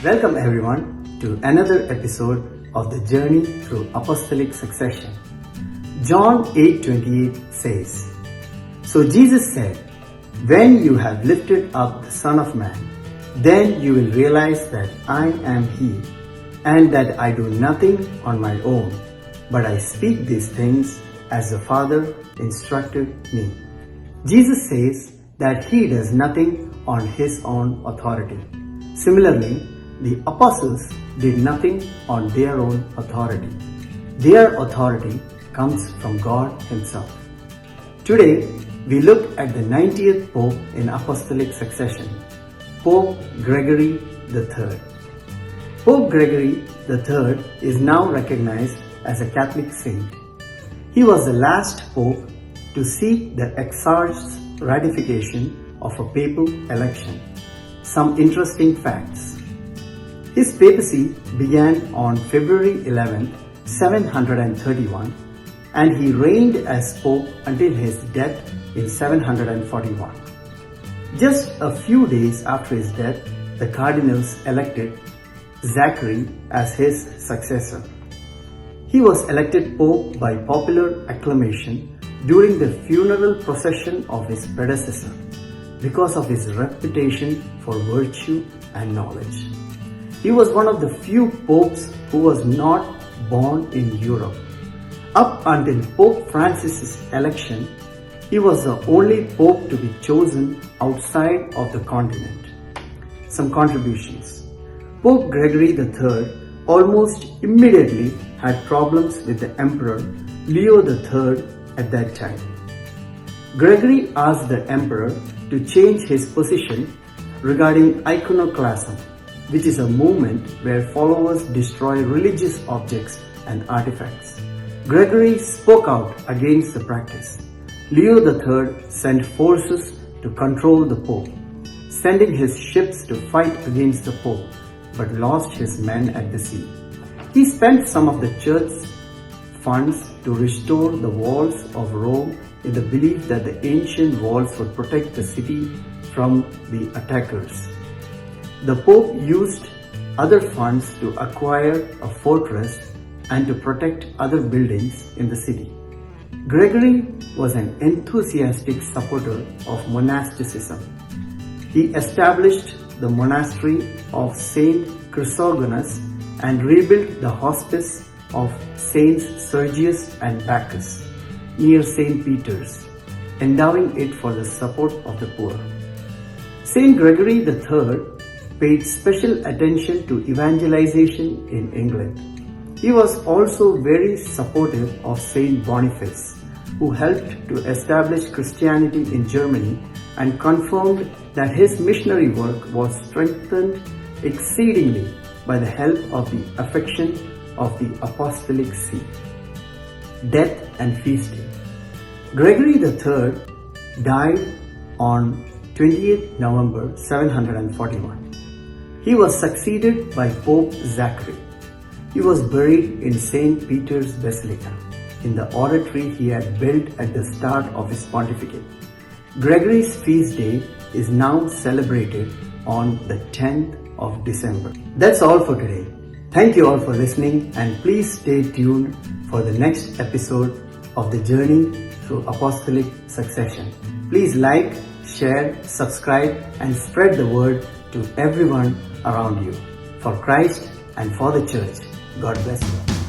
Welcome everyone to another episode of the journey through Apostolic succession. John 8:28 says, "So Jesus said, when you have lifted up the Son of Man, then you will realize that I am He, and that I do nothing on my own, but I speak these things as the Father instructed me." Jesus says that He does nothing on His own authority. Similarly, the apostles did nothing on their own authority. Their authority comes from God Himself. Today, we look at the 90th Pope in Apostolic succession, Pope Gregory III. Pope Gregory III is now recognized as a Catholic saint. He was the last Pope to seek the exarch's ratification of a papal election. Some interesting facts. His papacy began on February 11, 731, and he reigned as Pope until his death in 741. Just a few days after his death, the cardinals elected Zachary as his successor. He was elected Pope by popular acclamation during the funeral procession of his predecessor because of his reputation for virtue and knowledge. He was one of the few popes who was not born in Europe. Up until Pope Francis's election, he was the only pope to be chosen outside of the continent. Some contributions. Pope Gregory III almost immediately had problems with the Emperor Leo III at that time. Gregory asked the Emperor to change his position regarding iconoclasm, which is a movement where followers destroy religious objects and artifacts. Gregory spoke out against the practice. Leo III sent forces to control the Pope, sending his ships to fight against the Pope, but lost his men at the sea. He spent some of the church's funds to restore the walls of Rome in the belief that the ancient walls would protect the city from the attackers. The Pope used other funds to acquire a fortress and to protect other buildings in the city. Gregory was an enthusiastic supporter of monasticism. He established the monastery of St. Chrysogonus and rebuilt the hospice of Saints Sergius and Bacchus near St.Peter's, endowing it for the support of the poor. St. Gregory III paid special attention to evangelization in England. He was also very supportive of Saint Boniface, who helped to establish Christianity in Germany and confirmed that his missionary work was strengthened exceedingly by the help of the affection of the Apostolic See. Death and feasting. Gregory III died on 28th November 741. He was succeeded by Pope Zachary. He was buried in St. Peter's Basilica, in the oratory he had built at the start of his pontificate. Gregory's feast day is now celebrated on the 10th of December. That's all for today. Thank you all for listening, and please stay tuned for the next episode of the journey through Apostolic succession. Please like, share, subscribe, and spread the word to everyone around you. For Christ and for the Church, God bless you.